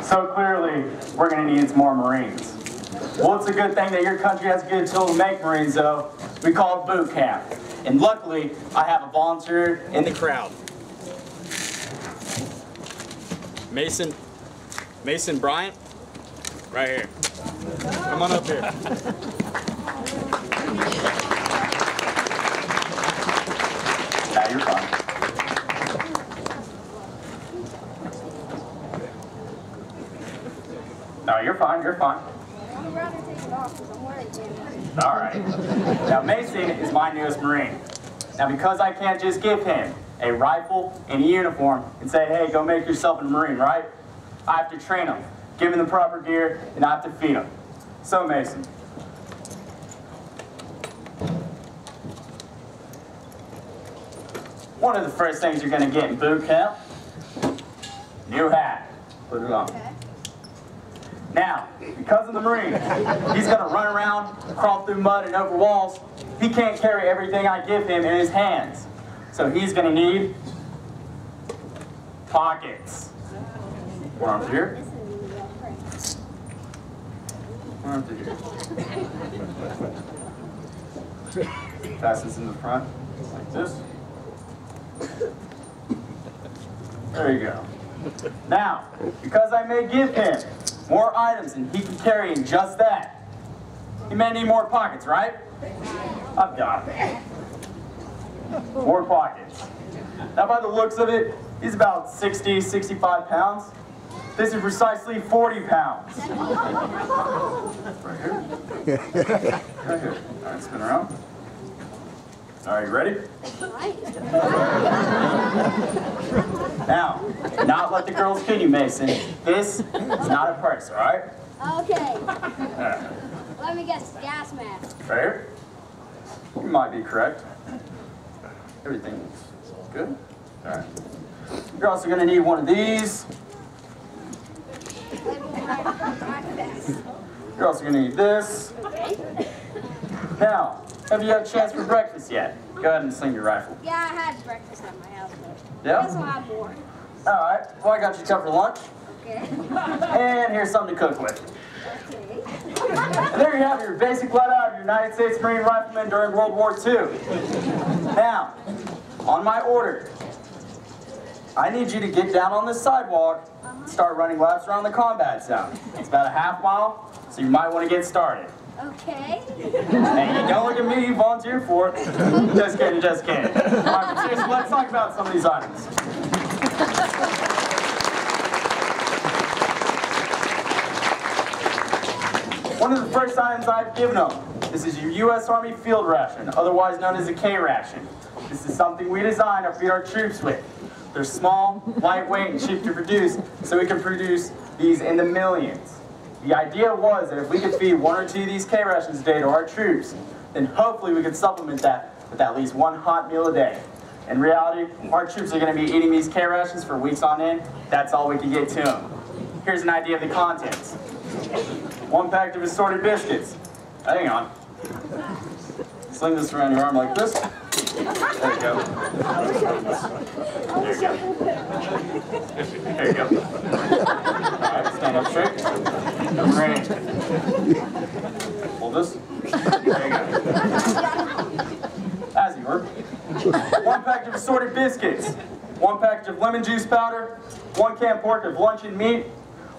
So clearly, we're going to need some more Marines. Well, it's a good thing that your country has good tools to make Marines, though. We call it boot camp. And luckily, I have a volunteer in the crowd. Mason Bryant, right here. Come on up here. Yeah, you're fine. No, you're fine, you're fine. I'd rather take it off because I'm wearing it. All right. Now, Mason is my newest Marine. Now, because I can't just give him a rifle and a uniform and say, hey, go make yourself a Marine, right? I have to train him, give him the proper gear, and I have to feed him. So, Mason. One of the first things you're going to get in boot camp, new hat. Put it on. Okay. Now, because of the Marine, he's going to run around, crawl through mud and over walls. He can't carry everything I give him in his hands. So he's going to need pockets. Arms here. Arms here. Pass this in the front, like this. There you go. Now, because I may give him more items than he can carry in just that, he may need more pockets, right? I've got it. More pockets. Now, by the looks of it, he's about 60, 65 pounds. This is precisely 40 pounds. Right here. Right here. All right, spin around. All right, you ready? Now, not let the girls kid you, Mason. This is not a purse, all right? Okay. Let me guess, gas mask. Right here. You might be correct. Everything's good. All right. You're also going to need one of these. You're also going to need this. Now, have you had a chance for breakfast yet? Go ahead and sling your rifle. Yeah, I had breakfast at my house, but Yeah? I guess I'll have more. All right. Well, I got you covered for lunch. Okay. And here's something to cook with. Okay. And there you have your basic let-out of United States Marine Riflemen during World War II. Now, on my order, I need you to get down on this sidewalk and start running laps around the combat zone. It's about a half mile, so you might want to get started. Okay. Hey, don't look at me, you volunteered for it. Just kidding, just kidding. All right, but seriously, let's talk about some of these items. One of the first items I've given them, this is your U.S. Army field ration, otherwise known as a K ration. This is something we designed to feed our troops with. They're small, lightweight, and cheap to produce, so we can produce these in the millions. The idea was that if we could feed 1 or 2 of these K rations a day to our troops, then hopefully we could supplement that with at least 1 hot meal a day. In reality, our troops are going to be eating these K rations for weeks on end. That's all we can get to them. Here's an idea of the contents. 1 pack of assorted biscuits. Hang on. Sling this around your arm like this. There you go. There you go. There you go. Alright, stand up straight. I'm ready. Hold this. There you go. As you were. 1 package of assorted biscuits. 1 package of lemon juice powder. 1 can pork of luncheon meat.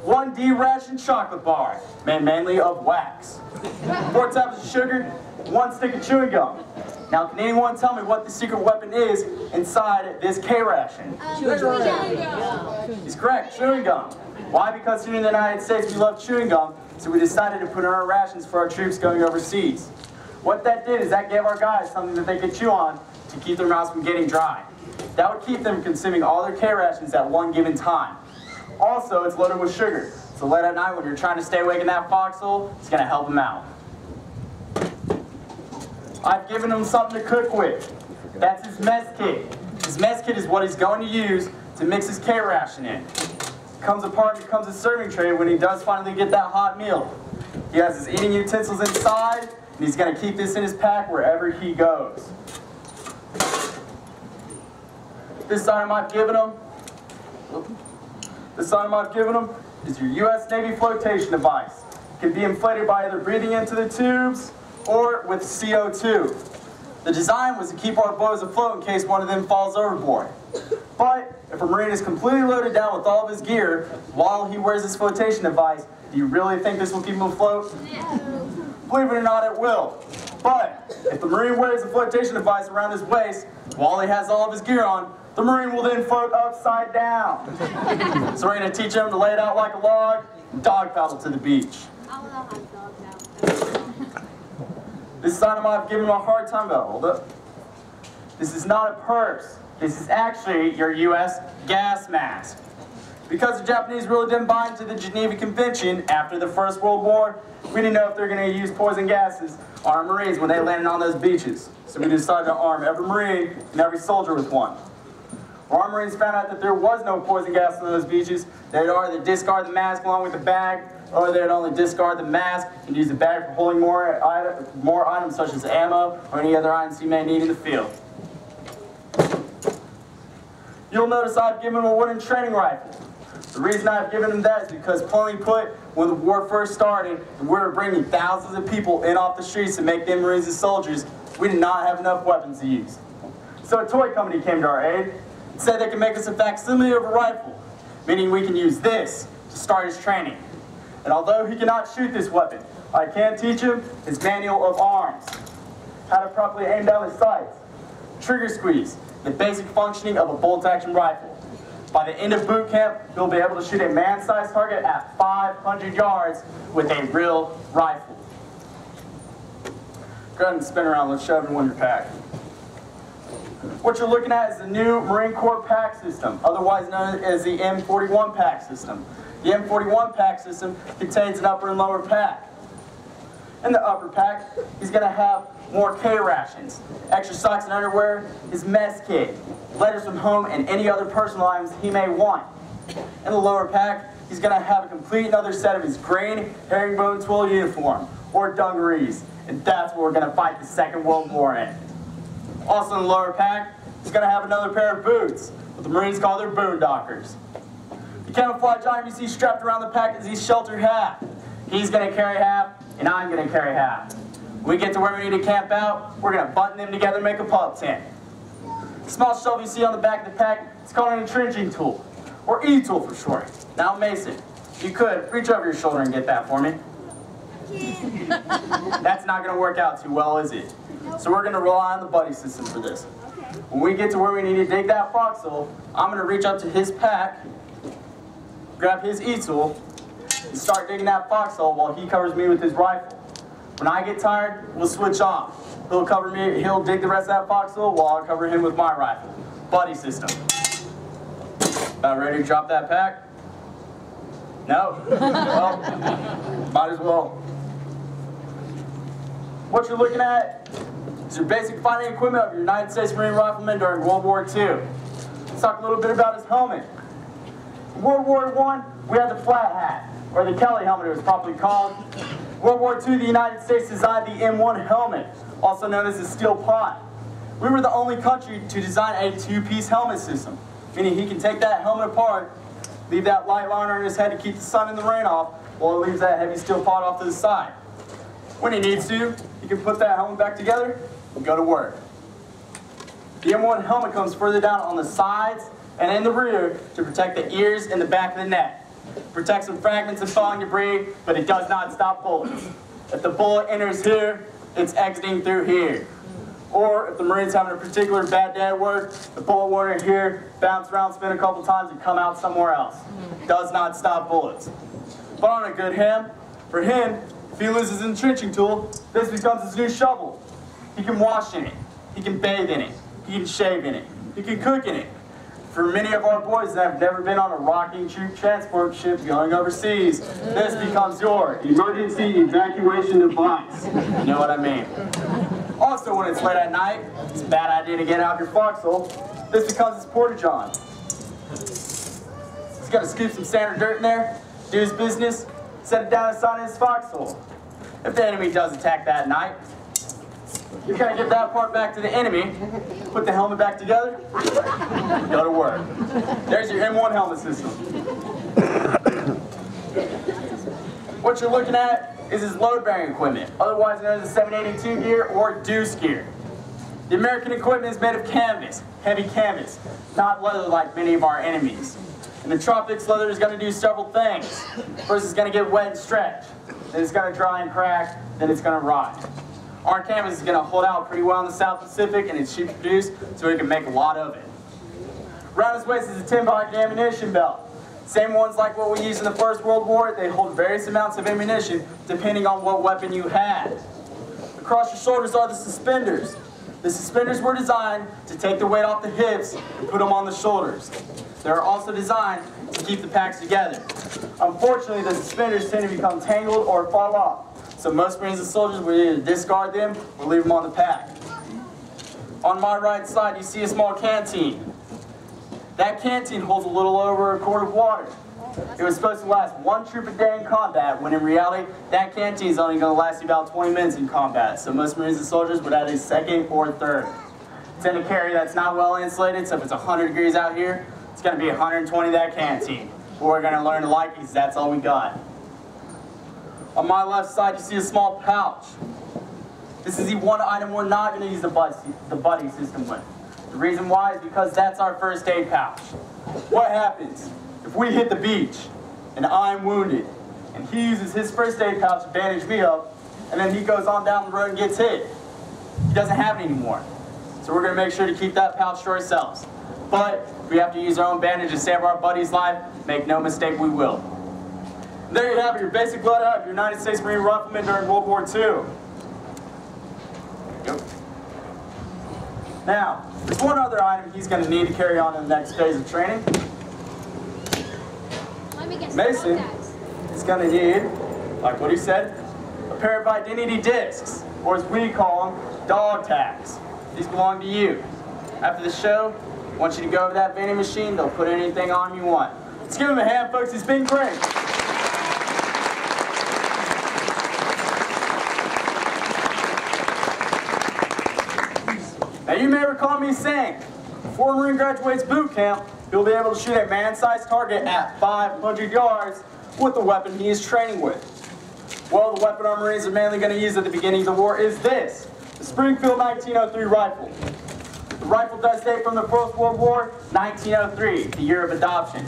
1 D-ration chocolate bar, made mainly of wax. 4 tablets of sugar. 1 stick of chewing gum. Now, can anyone tell me what the secret weapon is inside this K ration? Chewing gum. He's correct, chewing gum. Why? Because here in the United States we love chewing gum, so we decided to put in our rations for our troops going overseas. What that did is that gave our guys something that they could chew on to keep their mouths from getting dry. That would keep them consuming all their K rations at one given time. Also, it's loaded with sugar, so late at night when you're trying to stay awake in that foxhole, it's going to help them out. I've given him something to cook with. That's his mess kit. His mess kit is what he's going to use to mix his K ration in. Comes apart and becomes a serving tray when he does finally get that hot meal. He has his eating utensils inside, and he's going to keep this in his pack wherever he goes. This item I've given him is your U.S. Navy flotation device. It can be inflated by either breathing into the tubes or with CO2. The design was to keep our boats afloat in case one of them falls overboard. But if a Marine is completely loaded down with all of his gear while he wears his flotation device, do you really think this will keep him afloat? No. Believe it or not, it will. But if the Marine wears a flotation device around his waist while he has all of his gear on, the Marine will then float upside down. So we're going to teach him to lay it out like a log and dog paddle to the beach. I don't know how to dog paddle. This item I've given him a hard time about. Hold up. This is not a purse. This is actually your U.S. gas mask. Because the Japanese really didn't buy into the Geneva Convention after the First World War, we didn't know if they were going to use poison gases on our Marines when they landed on those beaches. So we decided to arm every Marine and every soldier with one. When our Marines found out that there was no poison gas on those beaches, they'd either discard the mask along with the bag, or they'd only discard the mask and use the bag for holding more items such as ammo or any other items you may need in the field. You'll notice I've given him a wooden training rifle. The reason I've given him that is because plainly put, when the war first started and we were bringing thousands of people in off the streets to make them Marines and soldiers, we did not have enough weapons to use. So a toy company came to our aid and said they could make us a facsimile of a rifle, meaning we can use this to start his training. And although he cannot shoot this weapon, I can teach him his manual of arms, how to properly aim down the sights, trigger squeeze, the basic functioning of a bolt-action rifle. By the end of boot camp, he'll be able to shoot a man-sized target at 500 yards with a real rifle. Go ahead and spin around. Let's show everyone your pack. What you're looking at is the new Marine Corps pack system, otherwise known as the M41 pack system. The M41 pack system contains an upper and lower pack. In the upper pack, he's going to have more K rations, extra socks and underwear, his mess kit, letters from home, and any other personal items he may want. In the lower pack, he's going to have a complete another set of his green herringbone twill uniform, or dungarees, and that's what we're going to fight the Second World War in. Also in the lower pack, he's going to have another pair of boots, what the Marines call their boondockers. The camouflage item you see strapped around the pack is his shelter hat. He's going to carry half, and I'm going to carry half. When we get to where we need to camp out, we're going to button them together and make a pup tent. The small shelf you see on the back of the pack is called an entrenching tool, or E-tool for short. Now Mason, if you could, reach over your shoulder and get that for me. That's not going to work out too well, is it? So we're going to rely on the buddy system for this. When we get to where we need to dig that foxhole, I'm going to reach up to his pack, grab his E-tool, and start digging that foxhole while he covers me with his rifle. When I get tired, we'll switch off. He'll cover me, he'll dig the rest of that foxhole while I cover him with my rifle. Buddy system. About ready to drop that pack? No? Well, might as well. What you're looking at is your basic fighting equipment of your United States Marine Rifleman during World War II. Let's talk a little bit about his helmet. In World War I, we had the flat hat, or the Kelly helmet it was properly called. World War II, the United States designed the M1 helmet, also known as the steel pot. We were the only country to design a two-piece helmet system, meaning he can take that helmet apart, leave that light liner on his head to keep the sun and the rain off, while it leaves that heavy steel pot off to the side. When he needs to, he can put that helmet back together and go to work. The M1 helmet comes further down on the sides and in the rear to protect the ears and the back of the neck. It protects from fragments and falling debris, but it does not stop bullets. If the bullet enters here, it's exiting through here. Or if the Marine's having a particular bad day at work, the bullet will enter here, bounce around, spin a couple times, and come out somewhere else. It does not stop bullets. But on a good hand, for him, if he loses his entrenching tool, this becomes his new shovel. He can wash in it. He can bathe in it. He can shave in it. He can cook in it. For many of our boys that have never been on a rocking troop transport ship going overseas, this becomes your emergency evacuation device. You know what I mean? Also, when it's late at night, it's a bad idea to get out your foxhole. This becomes his porta-john. He's got to scoop some sand or dirt in there, do his business, set it down inside his foxhole. If the enemy does attack that night, you're going to give that part back to the enemy, put the helmet back together, go to work. There's your M1 helmet system. What you're looking at is his load-bearing equipment, otherwise known as the 782 gear or deuce gear. The American equipment is made of canvas, heavy canvas, not leather like many of our enemies. In the tropics, leather is going to do several things. First, it's going to get wet and stretch. Then it's going to dry and crack. Then it's going to rot. Our canvas is going to hold out pretty well in the South Pacific, and it's cheap to produce, so we can make a lot of it. Around his waist is a 10-pocket ammunition belt. Same ones like what we used in the First World War. They hold various amounts of ammunition depending on what weapon you had. Across your shoulders are the suspenders. The suspenders were designed to take the weight off the hips and put them on the shoulders. They're also designed to keep the packs together. Unfortunately, the suspenders tend to become tangled or fall off, so most Marines and soldiers will either discard them or leave them on the pack. On my right side, you see a small canteen. That canteen holds a little over a quart of water. It was supposed to last 1 troop a day in combat, when in reality, that canteen is only going to last you about 20 minutes in combat, so most Marines and soldiers would add a second or third. It's in a carry that's not well insulated, so if it's 100 degrees out here, it's going to be 120 that canteen. But we're going to learn to like it because that's all we got. On my left side, you see a small pouch. This is the one item we're not going to use the buddy system with. The reason why is because that's our first aid pouch. What happens if we hit the beach and I'm wounded and he uses his first aid pouch to bandage me up and then he goes on down the road and gets hit? He doesn't have it anymore. So we're going to make sure to keep that pouch to ourselves. But if we have to use our own bandage to save our buddy's life, make no mistake, we will. And there you have it, your basic loadout of your United States Marine Rifleman during World War II. Yep. Now, there's one other item he's going to need to carry on in the next phase of training. Mason is going to need, like what he said, a pair of identity discs, or as we call them, dog tags. These belong to you. After the show, I want you to go over that vending machine. They'll put anything on you want. Let's give him a hand, folks. He's been great. Now, you may recall me saying, before a Marine graduates boot camp, he'll be able to shoot a man-sized target at 500 yards with the weapon he is training with. Well, the weapon our Marines are mainly going to use at the beginning of the war is this, the Springfield 1903 rifle. The rifle does date from the First World War, 1903, the year of adoption.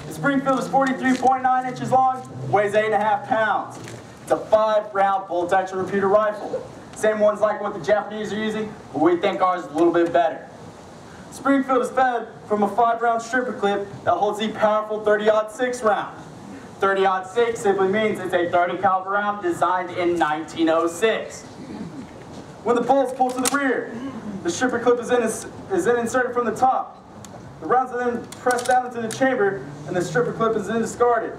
The Springfield is 43.9 inches long, weighs 8.5 pounds. It's a 5-round bolt-action repeater rifle. Same ones like what the Japanese are using, but we think ours is a little bit better. Springfield is fed from a 5-round stripper clip that holds the powerful 30-06 round. 30-06 simply means it's a 30 caliber round designed in 1906. When the bolts pull to the rear, the stripper clip is then inserted from the top. The rounds are then pressed down into the chamber, and the stripper clip is then discarded.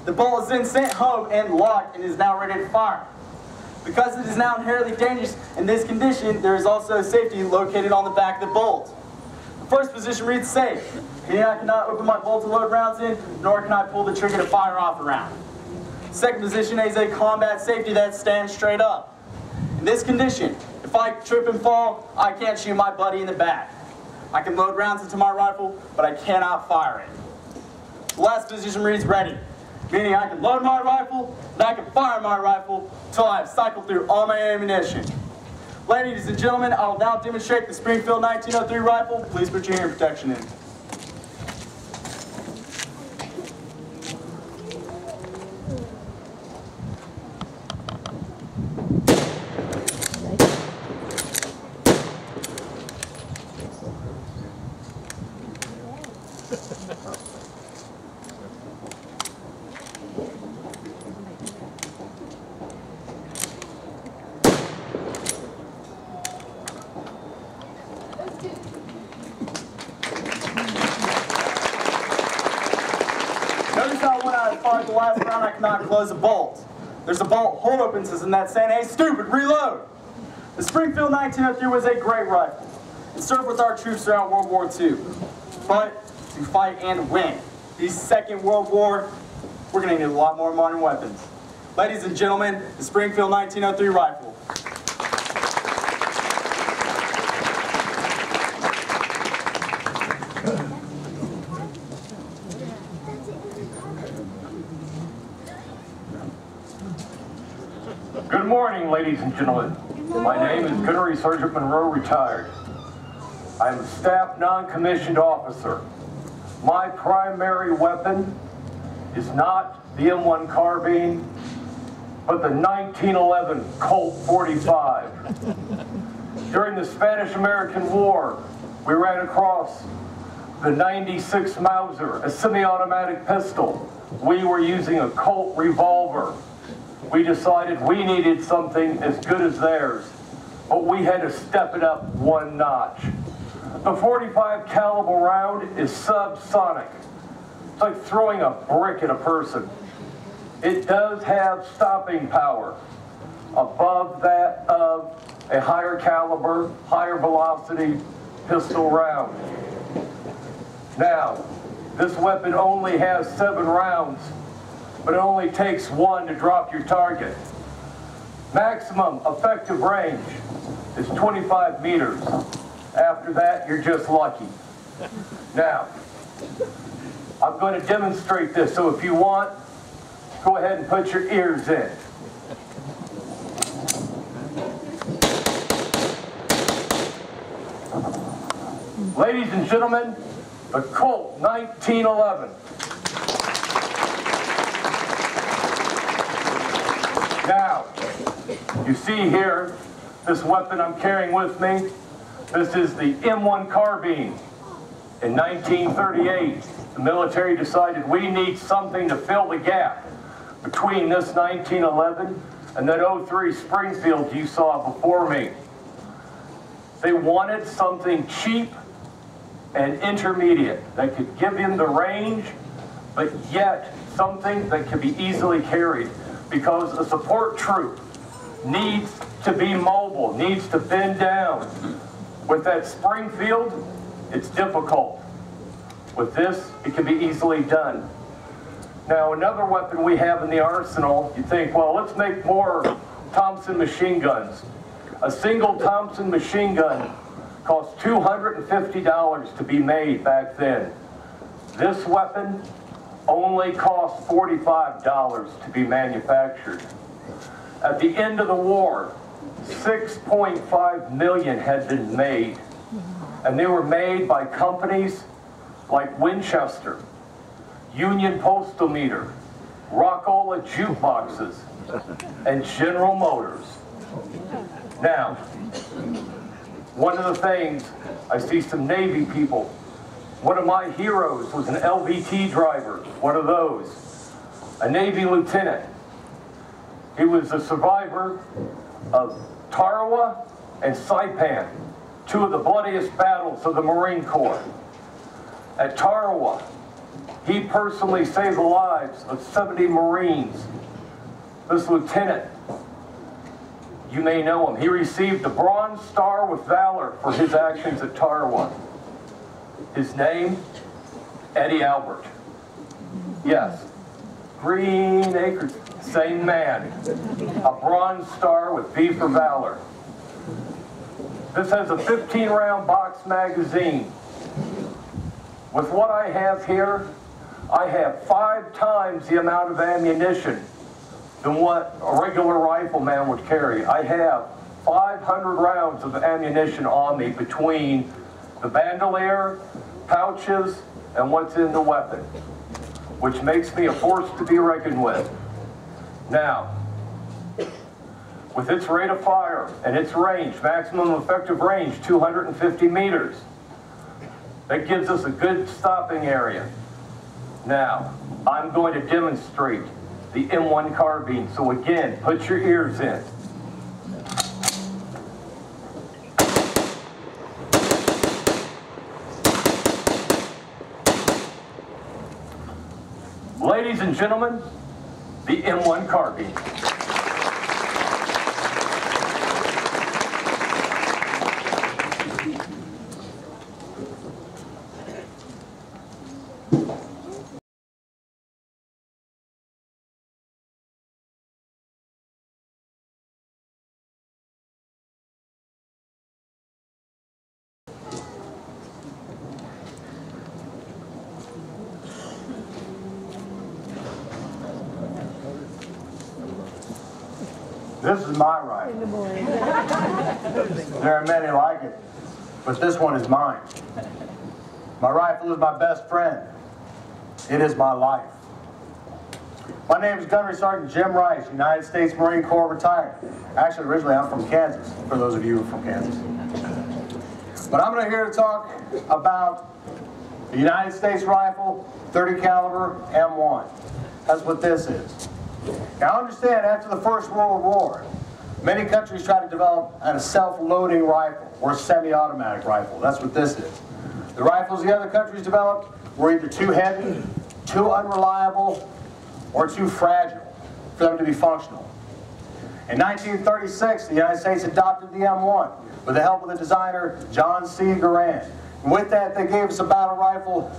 The ball is then sent home and locked and is now ready to fire. Because it is now inherently dangerous in this condition, there is also safety located on the back of the bolt. The first position reads safe, meaning I cannot open my bolt to load rounds in, nor can I pull the trigger to fire off a round. Second position is a combat safety that stands straight up. In this condition, if I trip and fall, I can't shoot my buddy in the back. I can load rounds into my rifle, but I cannot fire it. The last position reads ready, meaning I can load my rifle and I can fire my rifle until I have cycled through all my ammunition. Ladies and gentlemen, I will now demonstrate the Springfield 1903 rifle. Please put your hearing protection in. Notice how when I fired the last round, I cannot close the bolt. There's a bolt hold open system that's saying, hey, stupid, reload. The Springfield 1903 was a great rifle. It served with our troops throughout World War II. But to fight and win the Second World War, we're going to need a lot more modern weapons. Ladies and gentlemen, the Springfield 1903 rifle. Good morning, ladies and gentlemen. My name is Gunnery Sergeant Monroe, retired. I'm a staff non-commissioned officer. My primary weapon is not the M1 carbine, but the 1911 Colt 45. During the Spanish-American War, we ran across the 96 Mauser, a semi-automatic pistol. We were using a Colt revolver. We decided we needed something as good as theirs, but we had to step it up one notch. The 45 caliber round is subsonic. It's like throwing a brick at a person. It does have stopping power above that of a higher caliber, higher velocity pistol round. Now, this weapon only has 7 rounds, but it only takes 1 to drop your target. Maximum effective range is 25 meters. After that, you're just lucky. Now, I'm going to demonstrate this, so if you want, go ahead and put your ears in. Ladies and gentlemen, the Colt 1911. Now, you see here, this weapon I'm carrying with me, this is the M1 carbine. In 1938, the military decided we need something to fill the gap between this 1911 and that 03 Springfield you saw before me. They wanted something cheap and intermediate that could give him the range, but yet something that could be easily carried, because a support troop needs to be mobile, needs to bend down. With that Springfield, it's difficult. With this, it can be easily done. Now, another weapon we have in the arsenal, you think, well, let's make more Thompson machine guns. A single Thompson machine gun cost $250 to be made back then. This weapon only cost $45 to be manufactured. At the end of the war, 6.5 million had been made, and they were made by companies like Winchester, Union Postal Meter, Rockola Jukeboxes, and General Motors. Now, one of the things, I see some Navy people. One of my heroes was an LVT driver, one of those, a Navy lieutenant. He was a survivor of Tarawa and Saipan, 2 of the bloodiest battles of the Marine Corps. At Tarawa, he personally saved the lives of 70 Marines. This lieutenant, you may know him. He received the Bronze Star with Valor for his actions at Tarawa. His name, Eddie Albert. Yes, Green Acres, same man. A Bronze Star with V for Valor. This has a 15-round box magazine. With what I have here, I have 5 times the amount of ammunition than what a regular rifleman would carry. I have 500 rounds of ammunition on me between the bandolier, pouches, and what's in the weapon, which makes me a force to be reckoned with. Now, with its rate of fire and its range, maximum effective range, 250 meters, that gives us a good stopping area. Now, I'm going to demonstrate the M1 carbine. So again, put your ears in. Ladies and gentlemen, the M1 carbine. This is my rifle. There are many like it, but this one is mine. My rifle is my best friend. It is my life. My name is Gunnery Sergeant Jim Rice, United States Marine Corps retired. Actually, originally I'm from Kansas, for those of you who are from Kansas. But I'm here to talk about the United States rifle, 30 caliber M1. That's what this is. Now understand, after the First World War, many countries tried to develop a self-loading rifle or semi-automatic rifle. That's what this is. The rifles the other countries developed were either too heavy, too unreliable, or too fragile for them to be functional. In 1936, the United States adopted the M1 with the help of the designer John C. Garand. And with that, they gave us a battle rifle,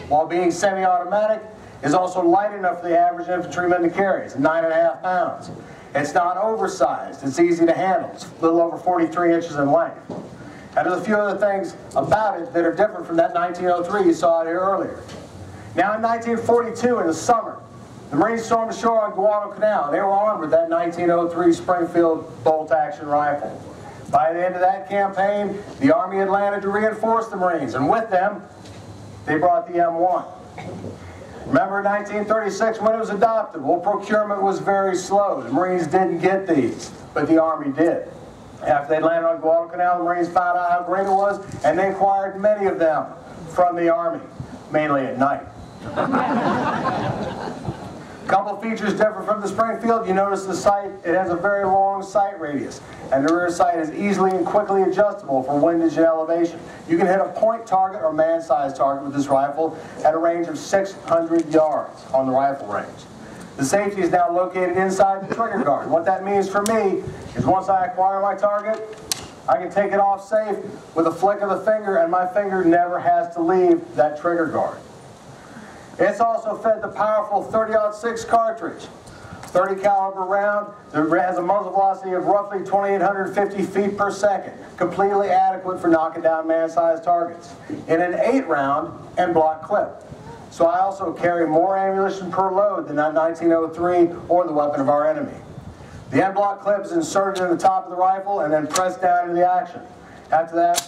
while being semi-automatic, is also light enough for the average infantryman to carry. It's 9.5 pounds. It's not oversized. It's easy to handle. It's a little over 43 inches in length. And there's a few other things about it that are different from that 1903 you saw out here earlier. Now in 1942, in the summer, the Marines stormed ashore on Guadalcanal. They were armed with that 1903 Springfield bolt-action rifle. By the end of that campaign, the Army had landed to reinforce the Marines, and with them, they brought the M1. Remember 1936 when it was adopted? Well, procurement was very slow. The Marines didn't get these, but the Army did. After they landed on Guadalcanal, the Marines found out how great it was, and they acquired many of them from the Army, mainly at night. A couple of features different from the Springfield. You notice the sight, it has a very long sight radius, and the rear sight is easily and quickly adjustable for windage and elevation. You can hit a point target or man-sized target with this rifle at a range of 600 yards on the rifle range. The safety is now located inside the trigger guard. What that means for me is once I acquire my target, I can take it off safe with a flick of the finger, and my finger never has to leave that trigger guard. It's also fed the powerful 30-06 cartridge, 30 caliber round that has a muzzle velocity of roughly 2,850 feet per second, completely adequate for knocking down man-sized targets, in an 8-round en-bloc clip. So I also carry more ammunition per load than that 1903 or the weapon of our enemy. The en-bloc clip is inserted in the top of the rifle and then pressed down into the action. After that,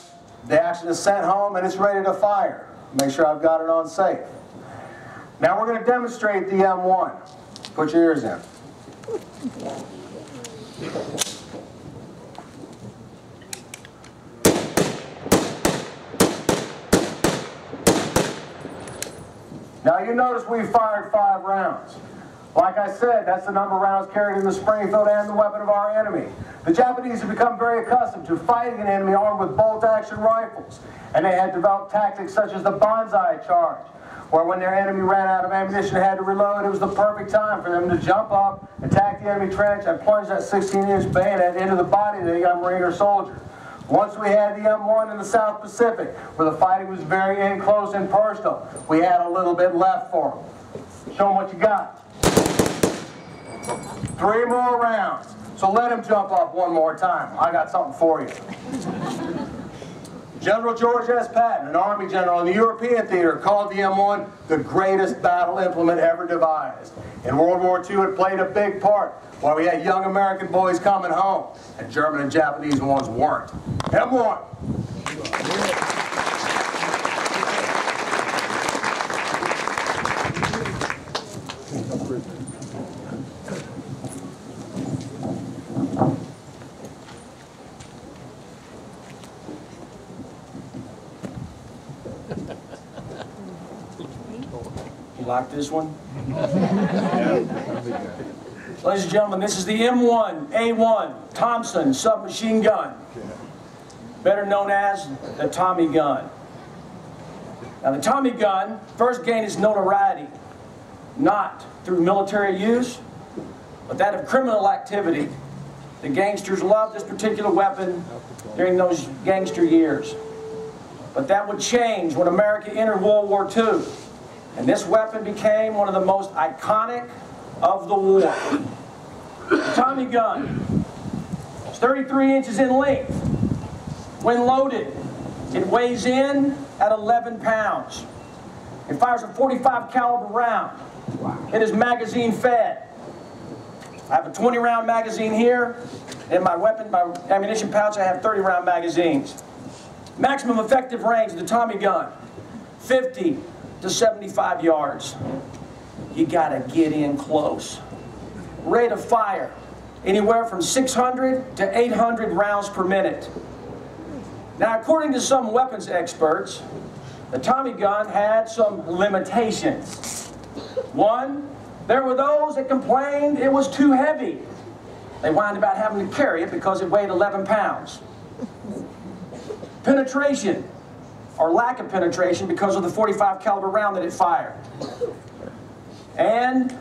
the action is sent home and it's ready to fire. Make sure I've got it on safe. Now we're going to demonstrate the M1. Put your ears in. Now you notice we fired 5 rounds. Like I said, that's the number of rounds carried in the Springfield and the weapon of our enemy. The Japanese have become very accustomed to fighting an enemy armed with bolt-action rifles, and they had developed tactics such as the banzai charge, where when their enemy ran out of ammunition and had to reload, it was the perfect time for them to jump up, attack the enemy trench, and plunge that 16-inch bayonet into the body of the young Marine or soldier. Once we had the M1 in the South Pacific, where the fighting was very in close and personal, we had a little bit left for them. Show them what you got. 3 more rounds. So let him jump up one more time. I got something for you. General George S. Patton, an Army general in the European theater, called the M1 the greatest battle implement ever devised. In World War II, it played a big part while we had young American boys coming home, and German and Japanese ones weren't. M1. You like this one? Ladies and gentlemen, this is the M1A1 Thompson submachine gun, better known as the Tommy gun. Now the Tommy gun first gained its notoriety not through military use, but that of criminal activity. The gangsters loved this particular weapon during those gangster years. But that would change when America entered World War II. And this weapon became one of the most iconic of the war. The Tommy gun is 33 inches in length. When loaded, it weighs in at 11 pounds. It fires a .45 caliber round. It is magazine fed. I have a 20-round magazine here. In my ammunition pouch, I have 30-round magazines. Maximum effective range of the Tommy gun, 50 to 75 yards. You gotta get in close. Rate of fire, anywhere from 600 to 800 rounds per minute. Now, according to some weapons experts, the Tommy gun had some limitations. One, there were those that complained it was too heavy. They whined about having to carry it because it weighed 11 pounds. Penetration, or lack of penetration because of the .45 caliber round that it fired. And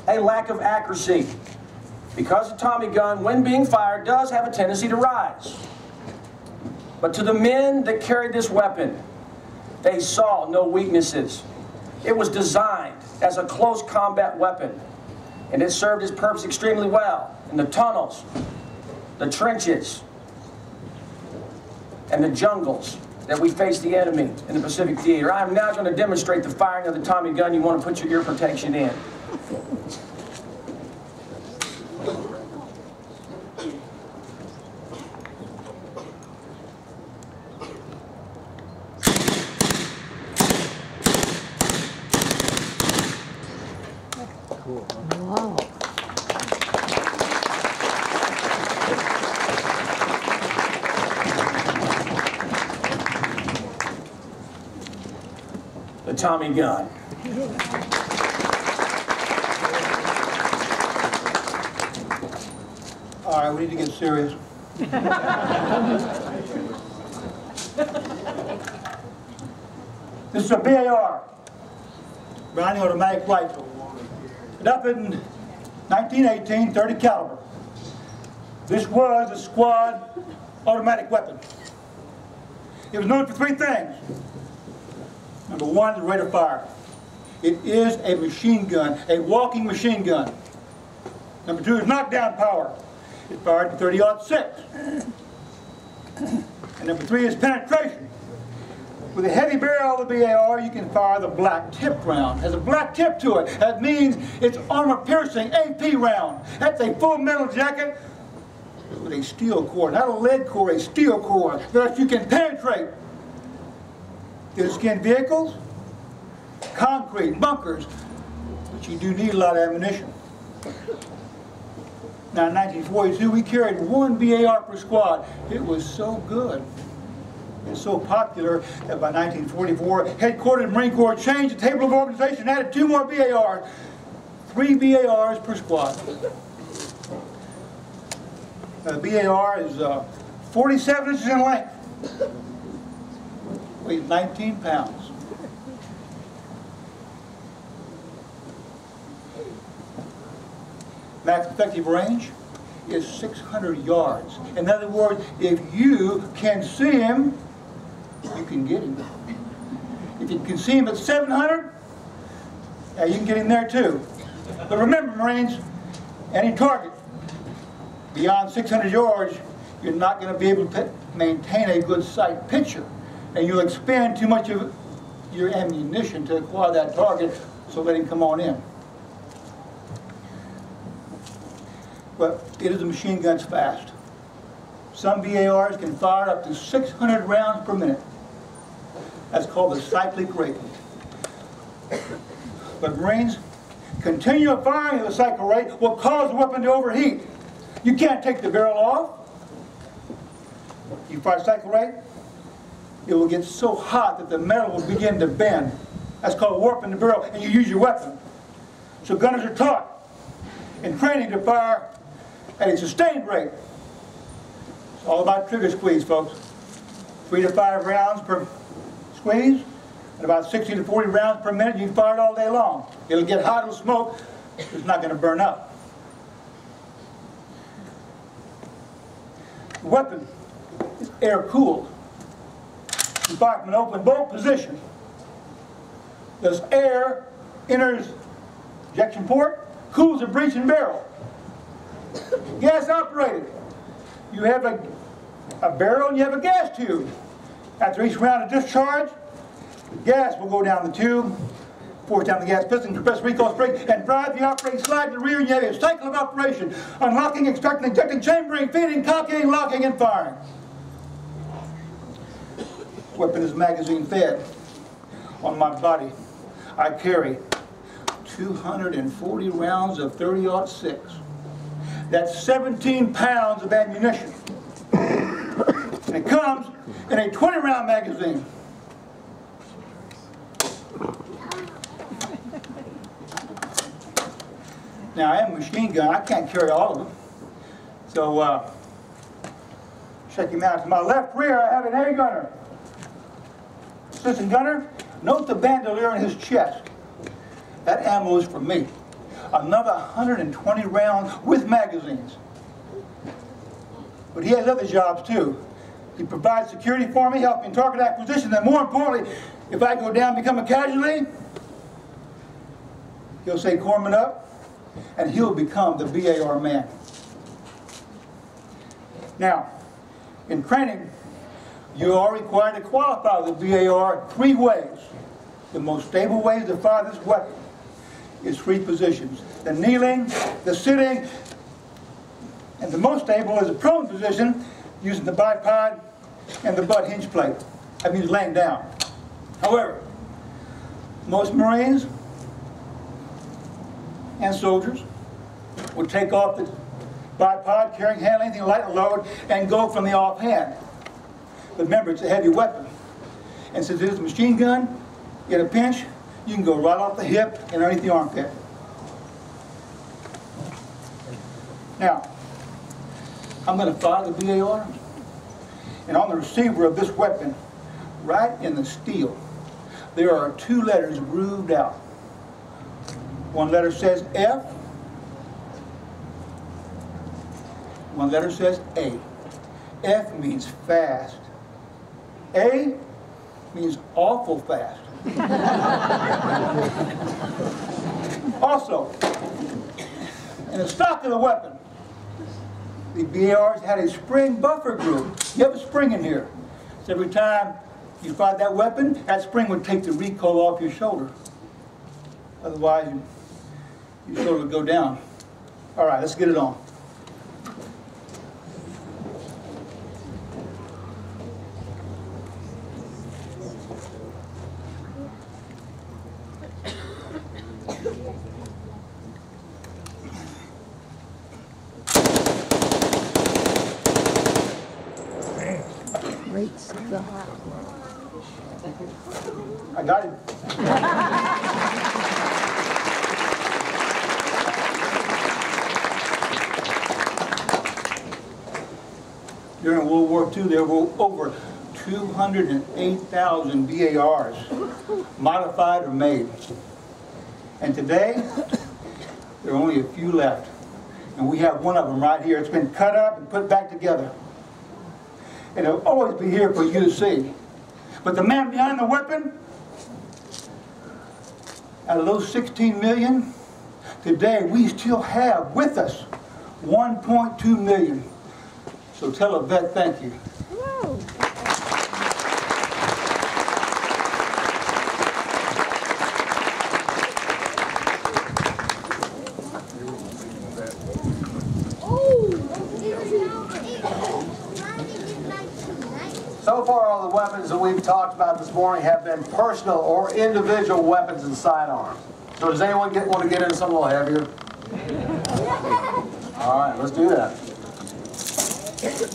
a lack of accuracy, because the Tommy gun, when being fired, does have a tendency to rise. But to the men that carried this weapon, they saw no weaknesses. It was designed as a close combat weapon, and it served its purpose extremely well in the tunnels, the trenches, and the jungles that we faced the enemy in the Pacific Theater. I am now going to demonstrate the firing of the Tommy gun. You want to put your ear protection in. Wow. The Tommy gun. All right, we need to get serious. This is a BAR, Browning automatic rifle. Up in 1918, 30 caliber. This was a squad automatic weapon. It was known for three things. Number one is rate of fire. It is a machine gun, a walking machine gun. Number two is knockdown power. It fired to 30-06. And number three is penetration. With a heavy barrel of the BAR, you can fire the black tip round. It has a black tip to it. That means it's armor-piercing AP round. That's a full metal jacket with a steel core, not a lead core, a steel core, that you can penetrate. Thin-skinned vehicles, concrete, bunkers, but you do need a lot of ammunition. Now in 1942, we carried one BAR per squad. It was so good. It's so popular that by 1944, headquartered in Marine Corps changed the table of organization and added 2 more BARs. 3 BARs per squad. Now, the BAR is 47 inches in length. Weighs 19 pounds. Max effective range is 600 yards. In other words, if you can see him, you can get him. If you can see him at 700, yeah, you can get him there too. But remember, Marines, any target beyond 600 yards, you're not going to be able to maintain a good sight picture. And you'll expend too much of your ammunition to acquire that target, so let him come on in. But it is a machine gun's fast. Some BARs can fire up to 600 rounds per minute. That's called the cyclic rate. But Marines, continual firing of the cycle rate will cause the weapon to overheat. You can't take the barrel off. You fire cycle rate, it will get so hot that the metal will begin to bend. That's called warping the barrel, and you use your weapon. So gunners are taught in training to fire at a sustained rate. It's all about trigger squeeze, folks. 3 to 5 rounds per squeeze, and about 60 to 40 rounds per minute. You can fire it all day long. It'll get hot, it'll smoke, it's not going to burn up. The weapon is air-cooled. You fire from an open bolt position. This air enters ejection port, cools the breech and barrel. Gas operated. You have a barrel and you have a gas tube. After each round of discharge, the gas will go down the tube, Force down the gas piston, compress recoil spring, and drive the operating slide to the rear, and you have a cycle of operation. Unlocking, extracting, ejecting, chambering, feeding, cocking, locking, and firing. Weapon is magazine fed. On my body, I carry 240 rounds of 30-06. That's 17 pounds of ammunition. And it comes in a 20-round magazine. Now, I have a machine gun. I can't carry all of them. So, check him out. To my left rear, I have an A gunner. Assistant gunner, note the bandolier in his chest. That ammo is for me. Another 120 rounds with magazines. But he has other jobs too. He provides security for me, helps me in target acquisition, and more importantly, if I go down and become a casualty, he'll say corpsman up, and he'll become the BAR man. Now, in training, you are required to qualify the BAR 3 ways. The most stable way to fire this weapon is 3 positions. The kneeling, the sitting, and the most stable is the prone position using the bipod and the butt hinge plate. That means laying down. However, most Marines and soldiers would take off the bipod, carrying, handling anything light or load, and go from the offhand. But remember, it's a heavy weapon. And since it is a machine gun, in a pinch, you can go right off the hip and underneath the armpit. Now, I'm going to fire the BAR, and on the receiver of this weapon, right in the steel, there are 2 letters grooved out. One letter says F, one letter says A. F means fast. A means awful fast. Also, in the stock of the weapon, the BARs had a spring buffer groove. You have a spring in here. So every time you fired that weapon, that spring would take the recoil off your shoulder. Otherwise, your shoulder would go down. All right, let's get it on. I got him. During World War II, there were over 208,000 BARs modified or made. And today, there are only a few left. And we have one of them right here. It's been cut up and put back together. And it'll always be here for you to see. But the man behind the weapon, out of those 16 million, today we still have with us 1.2 million. So tell a vet thank you. So far, all the weapons that we've talked about this morning have been personal or individual weapons and sidearms. So does anyone want to get into something a little heavier? All right, let's do that.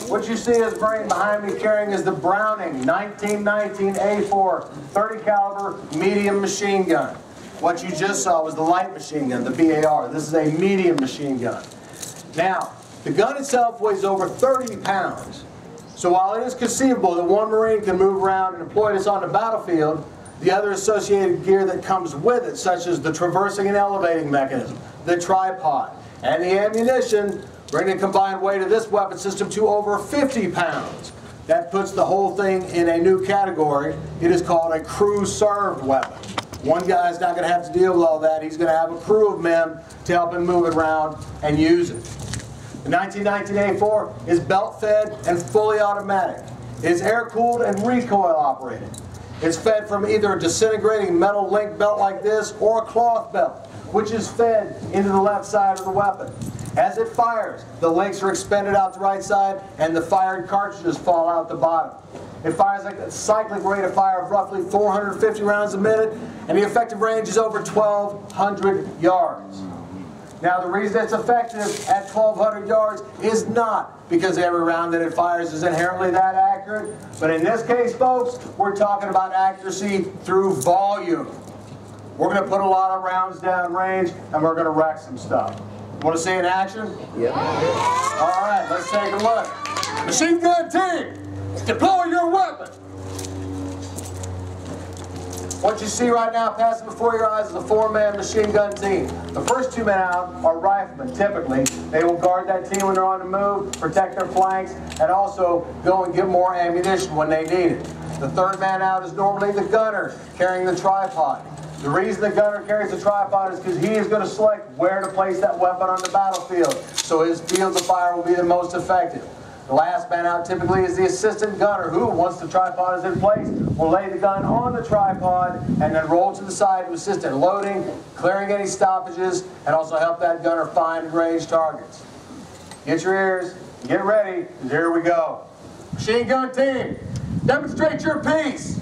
What you see as Marine behind me carrying is the Browning 1919 A4 30 caliber medium machine gun. What you just saw was the light machine gun, the BAR. This is a medium machine gun. Now, the gun itself weighs over 30 pounds. So while it is conceivable that one Marine can move around and deploy this on the battlefield, the other associated gear that comes with it, such as the traversing and elevating mechanism, the tripod, and the ammunition, bring the combined weight of this weapon system to over 50 pounds. That puts the whole thing in a new category. It is called a crew-served weapon. One guy's not going to have to deal with all that. He's going to have a crew of men to help him move it around and use it. The 1919 A4 is belt-fed and fully automatic. It is air-cooled and recoil operated. It's fed from either a disintegrating metal link belt like this or a cloth belt, which is fed into the left side of the weapon. As it fires, the links are expended out the right side and the fired cartridges fall out the bottom. It fires like a cyclic rate of fire of roughly 450 rounds a minute, and the effective range is over 1,200 yards. Now, the reason it's effective at 1,200 yards is not because every round that it fires is inherently that accurate, but in this case, folks, we're talking about accuracy through volume. We're going to put a lot of rounds down range, and we're going to wreck some stuff. Want to see in action? Yeah. All right, let's take a look. Machine gun team, deploy your weapon. What you see right now passing before your eyes is a 4-man machine gun team. The first 2 men out are riflemen, typically. They will guard that team when they're on the move, protect their flanks, and also go and give more ammunition when they need it. The 3rd man out is normally the gunner, carrying the tripod. The reason the gunner carries the tripod is because he is going to select where to place that weapon on the battlefield, so his field of fire will be the most effective. The last man out typically is the assistant gunner who, once the tripod is in place, will lay the gun on the tripod and then roll to the side to assist in loading, clearing any stoppages, and also help that gunner find and range targets. Get your ears, get ready, because here we go. Machine gun team, demonstrate your piece.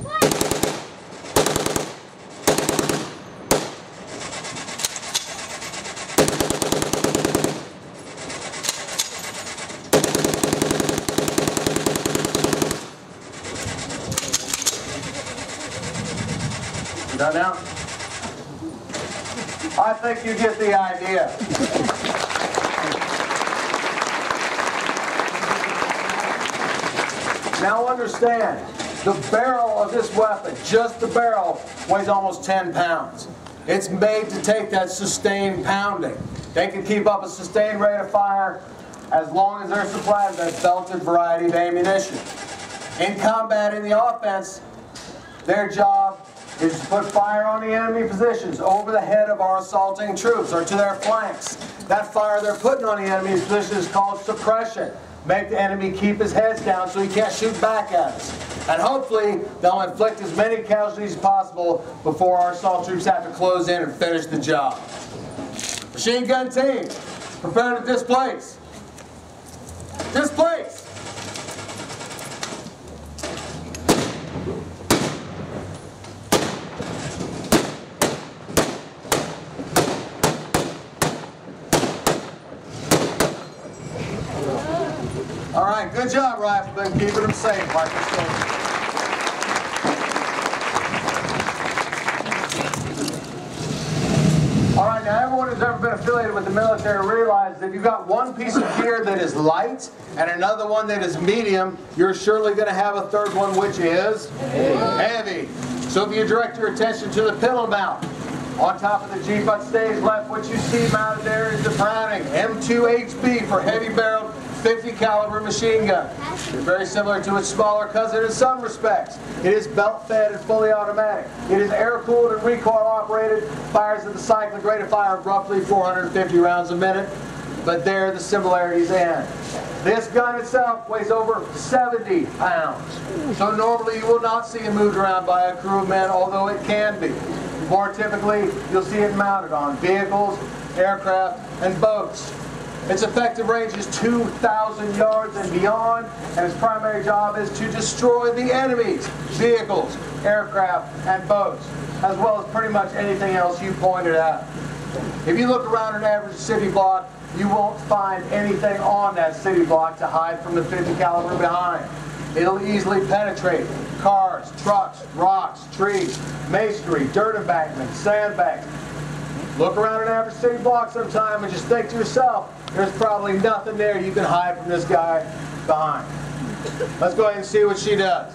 Done now? I think you get the idea. Now understand, the barrel of this weapon, just the barrel, weighs almost 10 pounds. It's made to take that sustained pounding. They can keep up a sustained rate of fire as long as they're supplied with that belted variety of ammunition. In combat, in the offense, their job is to put fire on the enemy positions over the head of our assaulting troops or to their flanks. That fire they're putting on the enemy's position is called suppression. Make the enemy keep his heads down so he can't shoot back at us. And hopefully they'll inflict as many casualties as possible before our assault troops have to close in and finish the job. Machine gun team, prepare to displace. Displace! All right, good job, riflemen, keeping them safe like this goes. All right, now everyone who's ever been affiliated with the military realizes if you've got one piece of gear that is light and another one that is medium, you're surely going to have a third one which is heavy. So if you direct your attention to the pistol mount, on top of the Jeep on stage left, what you see mounted there is the Browning M2HB for heavy-barreled 50 caliber machine gun. It's very similar to its smaller cousin in some respects. It is belt-fed and fully automatic. It is air-cooled and recoil-operated, fires at the cyclic rate of fire of roughly 450 rounds a minute, but there the similarities end. This gun itself weighs over 70 pounds, so normally you will not see it moved around by a crew of men, although it can be. More typically, you'll see it mounted on vehicles, aircraft, and boats. Its effective range is 2,000 yards and beyond, and its primary job is to destroy the enemy's vehicles, aircraft, and boats, as well as pretty much anything else you pointed out. If you look around an average city block, you won't find anything on that city block to hide from the 50 caliber behind. It'll easily penetrate cars, trucks, rocks, trees, masonry, dirt embankments, sandbags. Look around an average city block sometime and just think to yourself, there's probably nothing there you can hide from this guy behind. Let's go ahead and see what she does.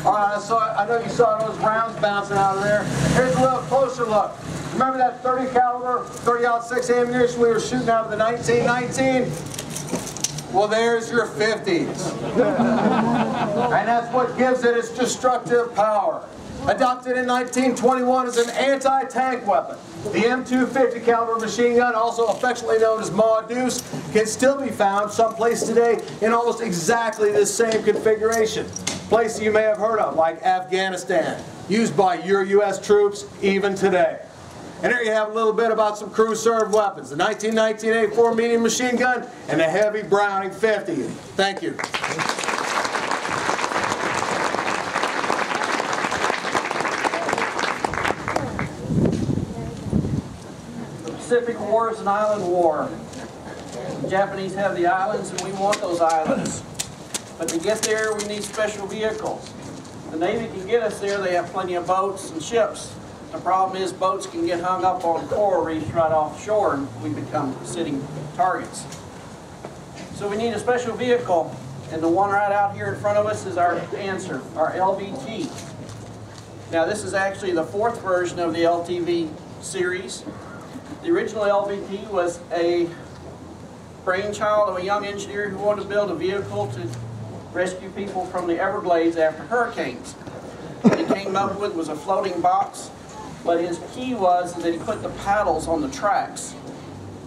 All right, so I know you saw those rounds bouncing out of there. Here's a little closer look. Remember that 30 caliber, 30-06 ammunition we were shooting out of the 1919? Well, there's your 50s. And that's what gives it its destructive power. Adopted in 1921 as an anti-tank weapon, the M250 caliber machine gun, also affectionately known as Ma Deuce, can still be found someplace today in almost exactly the same configuration. Places you may have heard of, like Afghanistan, used by your U.S. troops even today. And there you have a little bit about some crew-served weapons, the 1919 A4 medium machine gun and the heavy Browning 50. Thank you. The Pacific War is an island war. The Japanese have the islands and we want those islands. But to get there we need special vehicles. The Navy can get us there, they have plenty of boats and ships. The problem is boats can get hung up on coral reefs right offshore and we become sitting targets. So we need a special vehicle, and the one right out here in front of us is our answer, our LVT. Now this is actually the fourth version of the LTV series. The original LVT was a brainchild of a young engineer who wanted to build a vehicle to rescue people from the Everglades after hurricanes. What he came up with was a floating box, but his key was that he put the paddles on the tracks.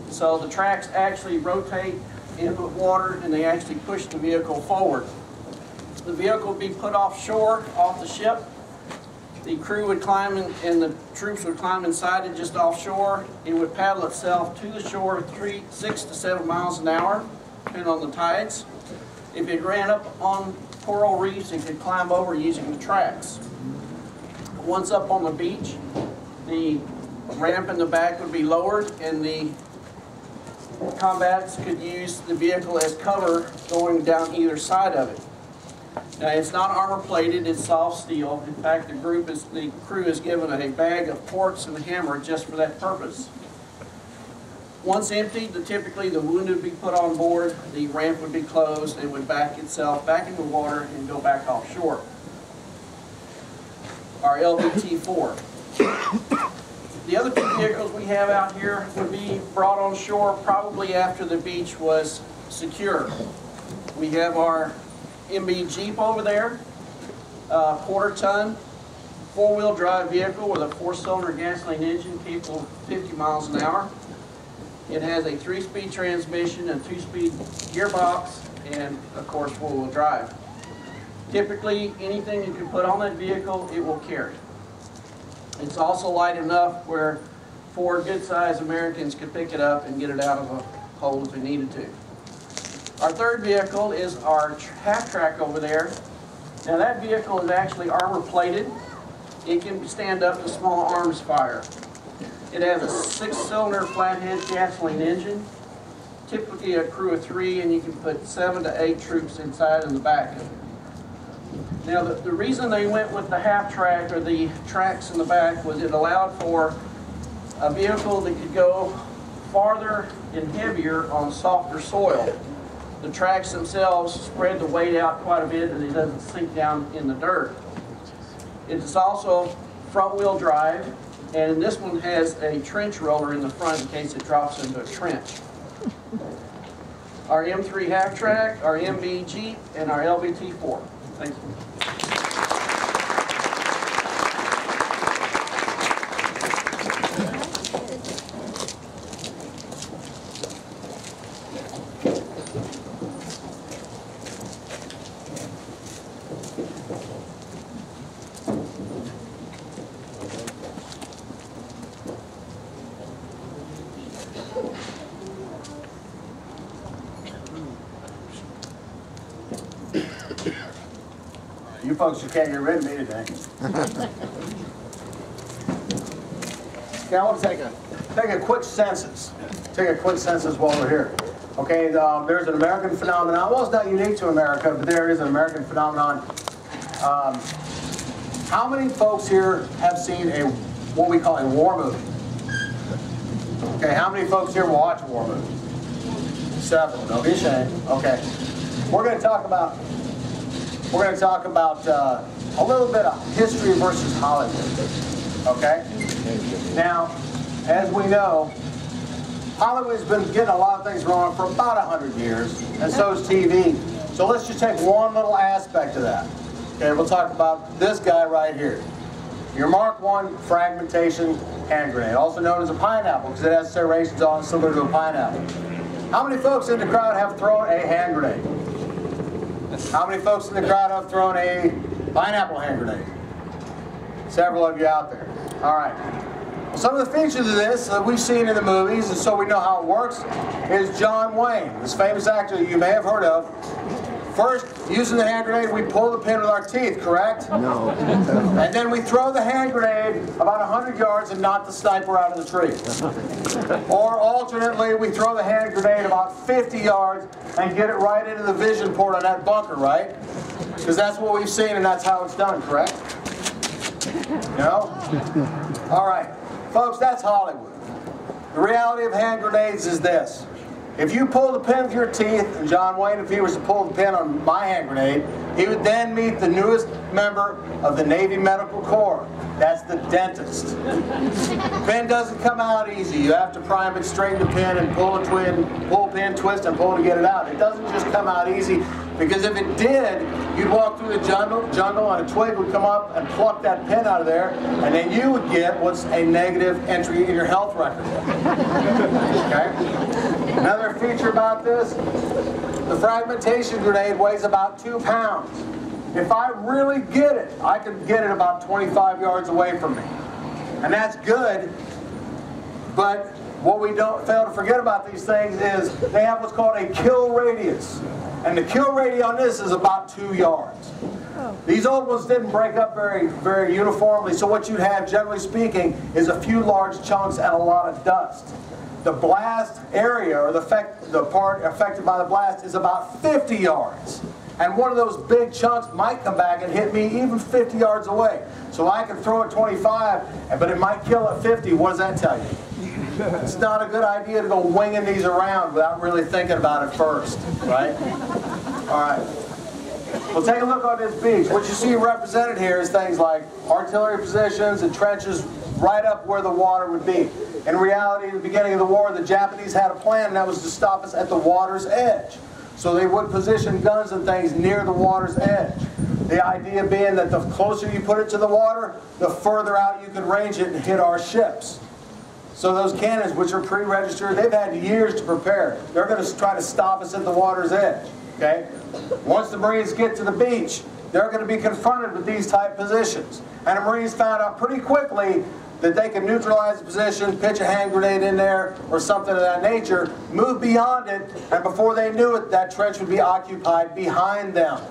So the tracks actually rotate into the water and they actually push the vehicle forward. The vehicle would be put offshore, off the ship. The crew would climb in, and the troops would climb inside it just offshore. It would paddle itself to the shore 6 to 7 miles an hour, depending on the tides. If it ran up on coral reefs, it could climb over using the tracks. Once up on the beach, the ramp in the back would be lowered and the combatants could use the vehicle as cover going down either side of it. Now it's not armor plated, it's soft steel. In fact, the crew is given a bag of forks and a hammer just for that purpose. Once emptied, typically the wounded would be put on board, the ramp would be closed, and would back itself back into the water and go back offshore. Our LVT-4. The other two vehicles we have out here would be brought on shore probably after the beach was secure. We have our MB Jeep over there, quarter-ton, four-wheel drive vehicle with a 4-cylinder gasoline engine capable of 50 miles an hour. It has a 3-speed transmission, a 2-speed gearbox, and of course 4-wheel drive. Typically, anything you can put on that vehicle, it will carry. It's also light enough where 4 good-sized Americans could pick it up and get it out of a hole if they needed to. Our third vehicle is our half-track over there. Now that vehicle is actually armor-plated. It can stand up to small arms fire. It has a 6-cylinder flathead gasoline engine, typically a crew of 3, and you can put 7 to 8 troops inside and the back of it. Now the reason they went with the half-track or the tracks in the back was it allowed for a vehicle that could go farther and heavier on softer soil. The tracks themselves spread the weight out quite a bit and it doesn't sink down in the dirt. It's also front-wheel drive, and this one has a trench roller in the front in case it drops into a trench. Our M3 half-track, our MB Jeep, and our LVT-4. Thank you. You folks just can't get rid of me today. Okay, I want to take a quick census. Take a quick census while we're here. Okay, there's an American phenomenon. Well, it's not unique to America, but there is an American phenomenon. How many folks here have seen what we call a war movie? Okay, how many folks here watch war movies? Several. Don't be ashamed. Okay, we're going to talk about a little bit of history versus Hollywood. Okay? Now, as we know, Hollywood's been getting a lot of things wrong for about 100 years, and so is TV. So let's just take one little aspect of that. Okay, we'll talk about this guy right here. your Mark I fragmentation hand grenade, also known as a pineapple because it has serrations on it similar to a pineapple. How many folks in the crowd have thrown a hand grenade? How many folks in the crowd have thrown a pineapple hand grenade? Several of you out there. All right. Well, some of the features of this that we've seen in the movies, and so we know how it works, is John Wayne, this famous actor that you may have heard of. First, using the hand grenade, we pull the pin with our teeth, correct? No. And then we throw the hand grenade about 100 yards and knock the sniper out of the tree. Or alternately, we throw the hand grenade about 50 yards and get it right into the vision port on that bunker, right? Because that's what we've seen and that's how it's done, correct? No? All right. Folks, that's Hollywood. The reality of hand grenades is this. If you pull the pin with your teeth, and John Wayne, if he was to pull the pin on my hand grenade, he would then meet the newest member of the Navy Medical Corps. That's the dentist. The pin doesn't come out easy. You have to prime it, straighten the pin, and pull a pin, twist, and pull to get it out. It doesn't just come out easy, because if it did, you'd walk through the jungle and a twig would come up and pluck that pin out of there, and then you would get what's a negative entry in your health record. Okay? Another feature about this, the fragmentation grenade weighs about 2 pounds. If I really get it, I can get it about 25 yards away from me. And that's good, but what we don't fail to forget about these things is they have what's called a kill radius. And the kill radius on this is about 2 yards. These old ones didn't break up very uniformly, so what you'd have, generally speaking, is a few large chunks and a lot of dust. The blast area, or the part affected by the blast, is about 50 yards. And one of those big chunks might come back and hit me even 50 yards away. So I can throw it 25, but it might kill at 50. What does that tell you? It's not a good idea to go winging these around without really thinking about it first, right? All right. Well, take a look on this beach. What you see represented here is things like artillery positions and trenches right up where the water would be. In reality, at the beginning of the war, the Japanese had a plan, and that was to stop us at the water's edge. So they would position guns and things near the water's edge. The idea being that the closer you put it to the water, the further out you could range it and hit our ships. So those cannons, which are pre-registered, they've had years to prepare. They're going to try to stop us at the water's edge. Okay? Once the Marines get to the beach, they're going to be confronted with these type positions. And the Marines found out pretty quickly that they can neutralize the position, pitch a hand grenade in there, or something of that nature, move beyond it, and before they knew it, that trench would be occupied behind them.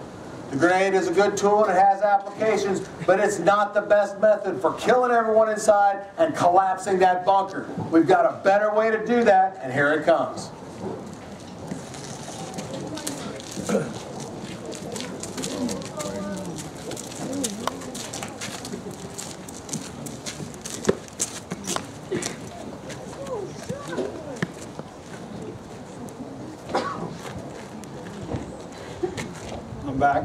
The grenade is a good tool and it has applications, but it's not the best method for killing everyone inside and collapsing that bunker. We've got a better way to do that, and here it comes. I'm back.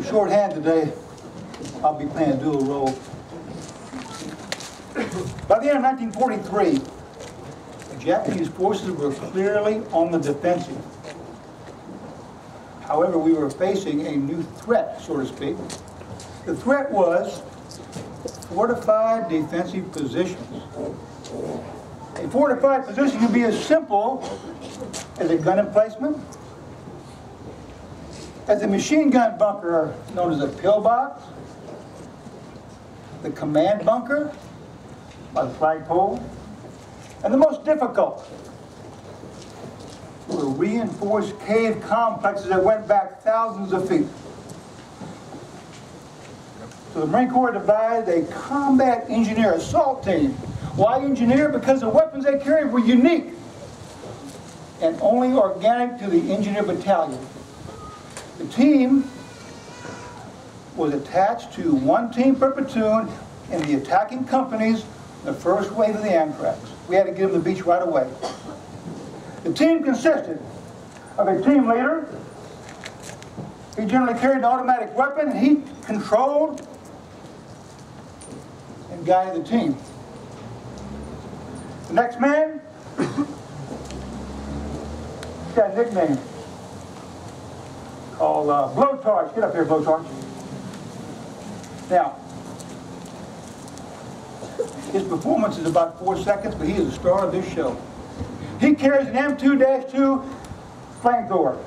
Shorthand today, I'll be playing a dual role. By the end of 1943, the Japanese forces were clearly on the defensive. However, we were facing a new threat, so to speak. The threat was fortified defensive positions. A fortified position can be as simple as a gun emplacement, as a machine gun bunker known as a pillbox, the command bunker by the flagpole, and the most difficult were reinforced cave complexes that went back thousands of feet. So the Marine Corps devised a combat engineer assault team. Why engineer? Because the weapons they carried were unique and only organic to the engineer battalion. The team was attached to one team per platoon in the attacking companies, the first wave of the Amtrak. We had to get them to the beach right away. The team consisted of a team leader. He generally carried an automatic weapon. He controlled and guided the team. The next man, he's got a nickname called Blowtorch. Get up here, Blowtorch. Now, his performance is about 4 seconds, but he is the star of this show. He carries an M2-2 flamethrower.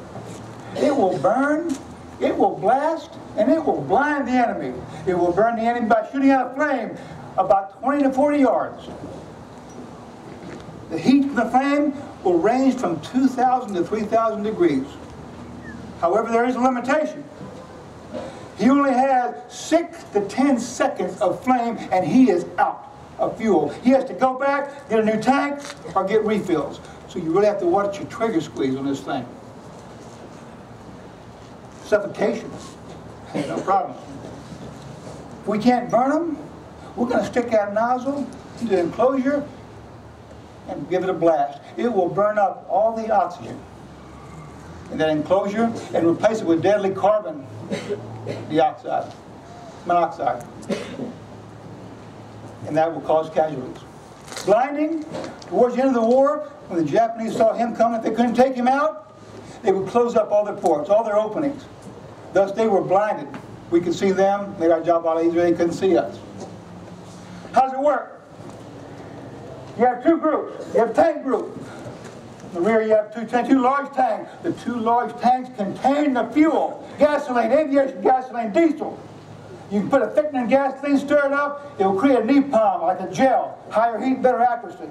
It will burn, it will blast, and it will blind the enemy. It will burn the enemy by shooting out a flame about 20 to 40 yards. The heat from the flame will range from 2,000 to 3,000 degrees. However, there is a limitation. He only has 6 to 10 seconds of flame, and he is out of fuel. He has to go back, get a new tank, or get refills. So you really have to watch your trigger squeeze on this thing. Suffocation, no problem. If we can't burn them, we're going to stick that nozzle into the enclosure and give it a blast. It will burn up all the oxygen in that enclosure and replace it with deadly carbon monoxide. And that will cause casualties. Blinding, towards the end of the war, when the Japanese saw him coming, if they couldn't take him out, they would close up all their ports, all their openings. Thus they were blinded. We could see them, made our job a lot easier, they couldn't see us. How does it work? You have 2 groups. You have a tank group. In the rear you have two large tanks. The 2 large tanks contain the fuel, gasoline, aviation gasoline, diesel. You can put a thickening gasoline, stir it up, it will create a napalm, like a gel, higher heat, better accuracy.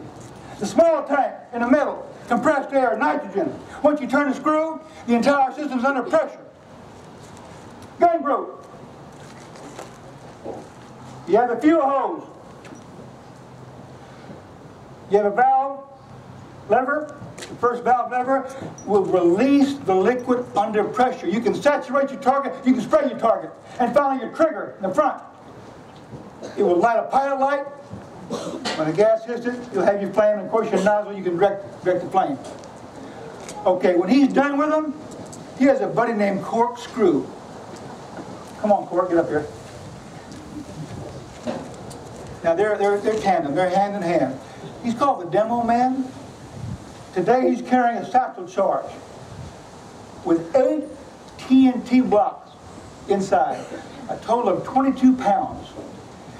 The small tank in the middle, compressed air, nitrogen. Once you turn the screw, the entire system is under pressure. Gun group. You have the fuel hose. You have a valve lever. The first valve lever will release the liquid under pressure. You can saturate your target, you can spray your target. And finally your trigger in the front. It will light a pilot light. When the gas hits it, you'll have your flame, and of course your nozzle, you can direct the flame. Okay, when he's done with them, he has a buddy named Corkscrew. Come on, Cork, get up here. Now they're tandem, they're hand in hand. He's called the Demo Man. Today he's carrying a satchel charge with 8 TNT blocks inside, a total of 22 pounds.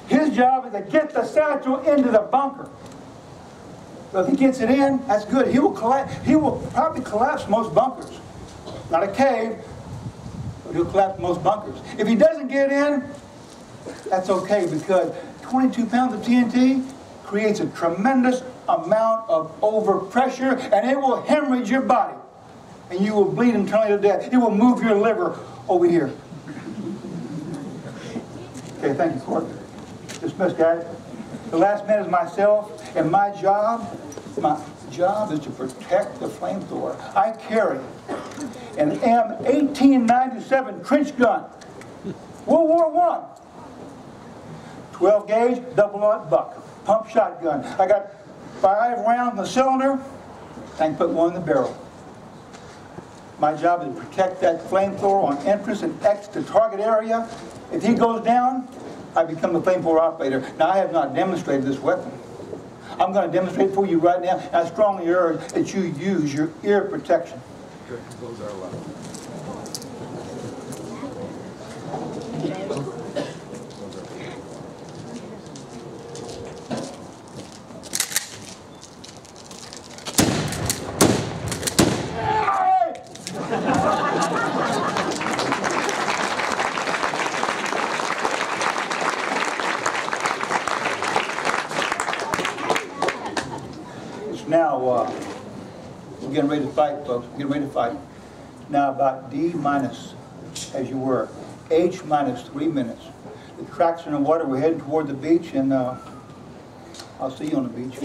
His job is to get the satchel into the bunker. But if he gets it in, that's good. He will probably collapse most bunkers. Not a cave, but he'll collapse most bunkers. If he doesn't get in, that's okay, because 22 pounds of TNT creates a tremendous amount of overpressure, and it will hemorrhage your body, and you will bleed internally to death. It will move your liver over here. Okay, thank you, Court. Dismissed, guys. The last man is myself, and my job is to protect the flamethrower. I carry an M1897 trench gun, World War I, 12 gauge, double-aught buck, pump shotgun. I got 5 rounds in the cylinder, I can put 1 in the barrel. My job is to protect that flamethrower on entrance and exit the target area. If he goes down, I become the flamethrower operator. Now, I have not demonstrated this weapon. I'm going to demonstrate it for you right now. I strongly urge that you use your ear protection. Close our left. Now, we're getting ready to fight, folks. We're getting ready to fight. Now, about D minus, as you were, H minus 3 minutes. The tracks are in the water. We're heading toward the beach, and I'll see you on the beach.